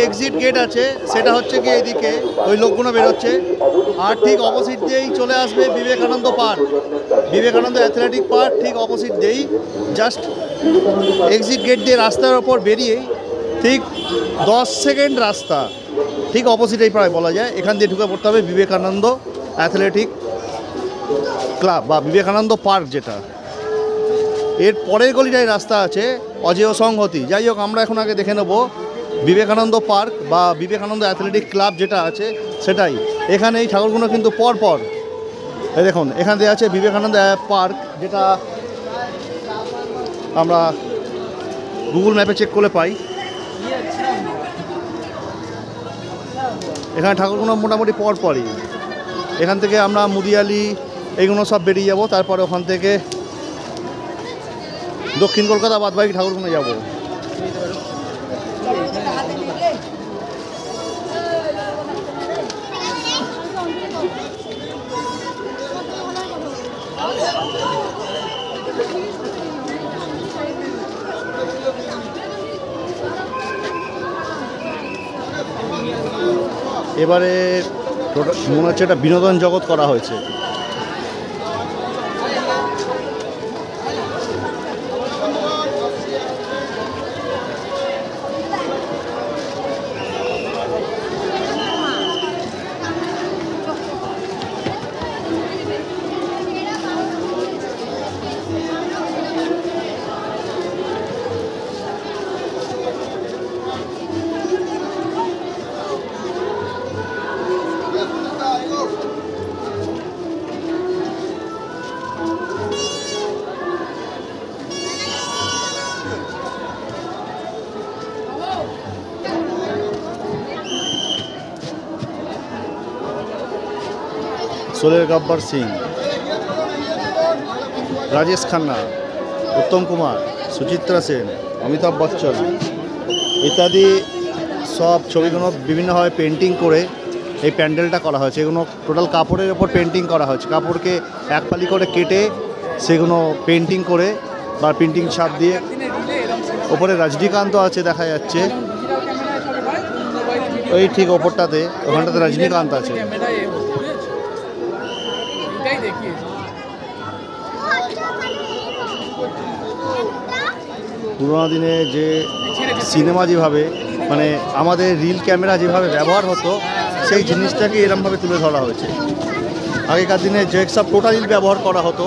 Exit gate আছে সেটা হচ্ছে কি এইদিকে ওই লোকগুলো বেরোচ্ছে, আর ঠিক অপোজিট দিয়েই চলে আসবে Vivekananda park, Vivekananda athletic park ঠিক অপোজিট দিয়েই, জাস্ট এক্সিট গেট দিয়ে রাস্তার ওপর বেরিয়েই ঠিক 10 সেকেন্ড রাস্তা, ঠিক অপোজিটেই প্রায় বলা যায়, এখান দিয়ে ঢুকে পড়তে হবে বিবেকানন্দ অ্যাথলেটিক ক্লাব বা বিবেকানন্দ পার্ক যেটা। এর পরের গলিটায় রাস্তা আছে অজেয় সংহতি। যাই হোক, আমরা এখন আগে দেখে নেব বিবেকানন্দ পার্ক বা বিবেকানন্দ অ্যাথলেটিক ক্লাব যেটা আছে সেটাই। এখানে এই ঠাকুরগুলো কিন্তু পরপর, এই দেখুন এখান দিয়ে আছে বিবেকানন্দ পার্ক, যেটা আমরা গুগল ম্যাপে চেক করলে পাই। এখানে ঠাকুরগুলো মোটামুটি পরপরই, এখান থেকে আমরা মুদিয়ালি এইগুলো সব বেরিয়ে যাব, তারপরে ওখান থেকে দক্ষিণ কলকাতা বাদবাকি ঠাকুরগুলো যাব। এবারে মনে হচ্ছে এটা বিনোদন জগৎ করা হয়েছে। সোলের গব্বর সিং, রাজেশ খান্না, উত্তম কুমার, সুচিত্রা সেন, অমিতাভ বচ্চন ইত্যাদি সব ছবিগুলো বিভিন্নভাবে পেন্টিং করে এই প্যান্ডেলটা করা হয়েছে। এগুলো টোটাল কাপড়ের ওপর পেন্টিং করা হয়েছে, কাপড়কে এক ফালি করে কেটে সেগুলো পেন্টিং করে বা পেন্টিং ছাপ দিয়ে, ওপরে রজনীকান্ত আছে দেখা যাচ্ছে, ওই ঠিক ওপরটাতে ওখানটাতে রজনীকান্ত আছে। পুরোনো দিনে যে সিনেমা যেভাবে মানে আমাদের রিল ক্যামেরা যেভাবে ব্যবহার হতো সেই জিনিসটাকে এরমভাবে তুলে ধরা হয়েছে। আগেকার দিনে যে সব টোটাল রিল ব্যবহার করা হতো,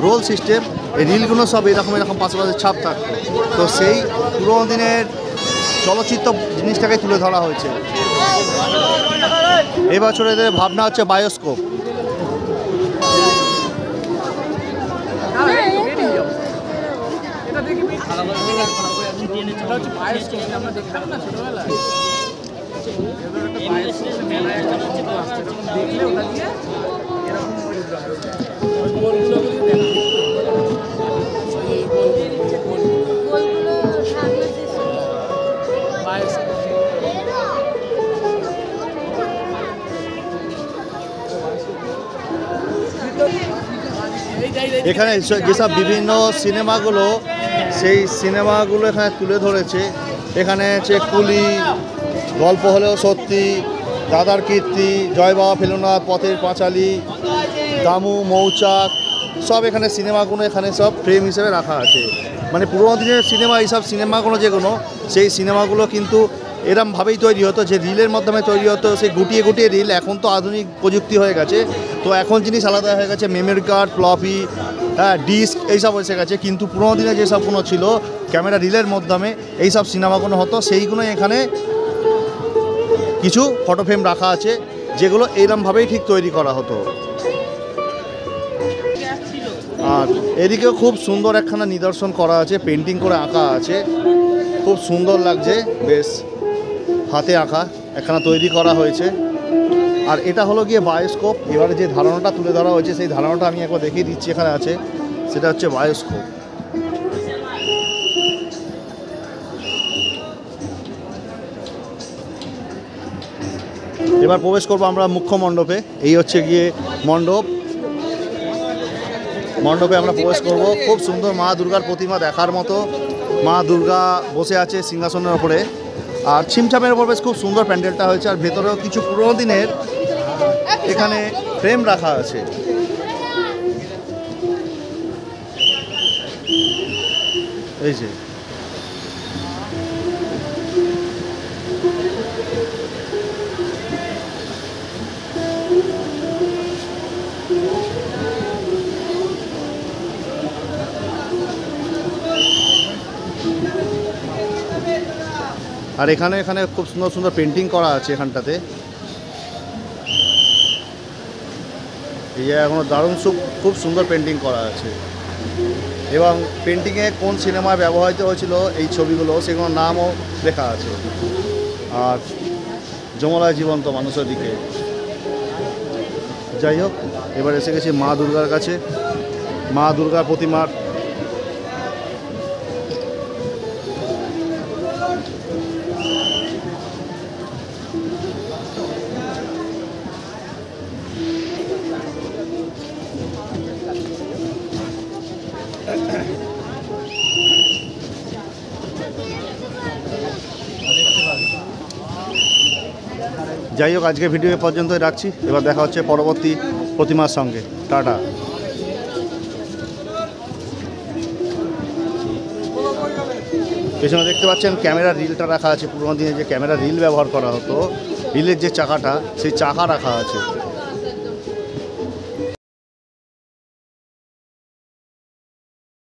রোল সিস্টেম, এই রিলগুলো সব এরকম পাশাপাশি ছাপ থাকতো, তো সেই পুরোনো দিনের চলচ্চিত্র জিনিসটাকে তুলে ধরা হয়েছে। এবছর এদের ভাবনা হচ্ছে বায়োস্কোপ। এখানে যেসব বিভিন্ন সিনেমাগুলো, সেই সিনেমাগুলো এখানে তুলে ধরেছে। এখানে হচ্ছে কুলি, গল্প হলেও সত্যি, দাদার কীর্তি, জয় বাবা ফেলুনা, পথের পাঁচালী, দামু, মৌচাক, সব এখানে সিনেমাগুলো এখানে সব ফ্রেম হিসেবে রাখা আছে। মানে পুরোনো দিনের সিনেমা, এইসব সিনেমাগুলো যেগুলো, সেই সিনেমাগুলো কিন্তু এরমভাবেই তৈরি হতো, যে রিলের মাধ্যমে তৈরি হতো, সেই গুটিয়ে গুটিয়ে রিল। এখন তো আধুনিক প্রযুক্তি হয়ে গেছে, তো এখন জিনিস আলাদা হয়ে গেছে, মেমোরি কার্ড, ফ্লপি, ডিস্ক এইসব এসে গেছে। কিন্তু পুরোনো দিনে যেসবগুলো ছিল ক্যামেরা রিলের মাধ্যমে এইসব সিনেমাগুলো হতো, সেইগুলো এখানে কিছু ফটো ফ্রেম রাখা আছে, যেগুলো এইরমভাবেই ঠিক তৈরি করা হতো। আর এদিকেও খুব সুন্দর একখানা নিদর্শন করা আছে, পেন্টিং করে আঁকা আছে, খুব সুন্দর লাগছে, বেশ হাতে আঁকা একখানা তৈরি করা হয়েছে। আর এটা হলো গিয়ে বায়োস্কোপ। এবারে যে ধারণাটা তুলে ধরা হয়েছে সেই ধারণাটা আমি একবার দেখিয়ে দিচ্ছি, এখানে আছে, সেটা হচ্ছে বায়োস্কোপ। এবার প্রবেশ করবো আমরা মুখ্য মণ্ডপে। এই হচ্ছে গিয়ে মণ্ডপে আমরা প্রবেশ করব। খুব সুন্দর মা দুর্গার প্রতিমা দেখার মতো। মা দুর্গা বসে আছে সিংহাসনের ওপরে, আর ছিমছামের উপর বেশ খুব সুন্দর প্যান্ডেলটা হয়েছে, আর ভেতরেও কিছু পুরোনো দিনের এখানে ফ্রেম রাখা আছে। এই যে আর এখানে খুব সুন্দর সুন্দর পেন্টিং করা আছে এখানটাতে। এই যে এখনো দারুণ খুব সুন্দর পেন্টিং করা আছে, এবং পেন্টিংয়ে কোন সিনেমায় ব্যবহৃত হয়েছিল এই ছবিগুলো সেগুলোর নামও লেখা আছে। আর যমলায় জীবন্ত মানুষের দিকে। যাই হোক, এবার এসে গেছি মা দুর্গার কাছে। মা দুর্গার প্রতিমার যাই হোক, আজকে ভিডিও পর্যন্তই রাখছি। এবার দেখা হচ্ছে পরবর্তী প্রতিমার সঙ্গে। টাটা। পেছনে দেখতে পাচ্ছেন ক্যামেরা রিলটা রাখা আছে, পুরোনো দিনে যে ক্যামেরা রিল ব্যবহার করা হতো, রিলের যে চাকাটা সেই চাকা রাখা আছে।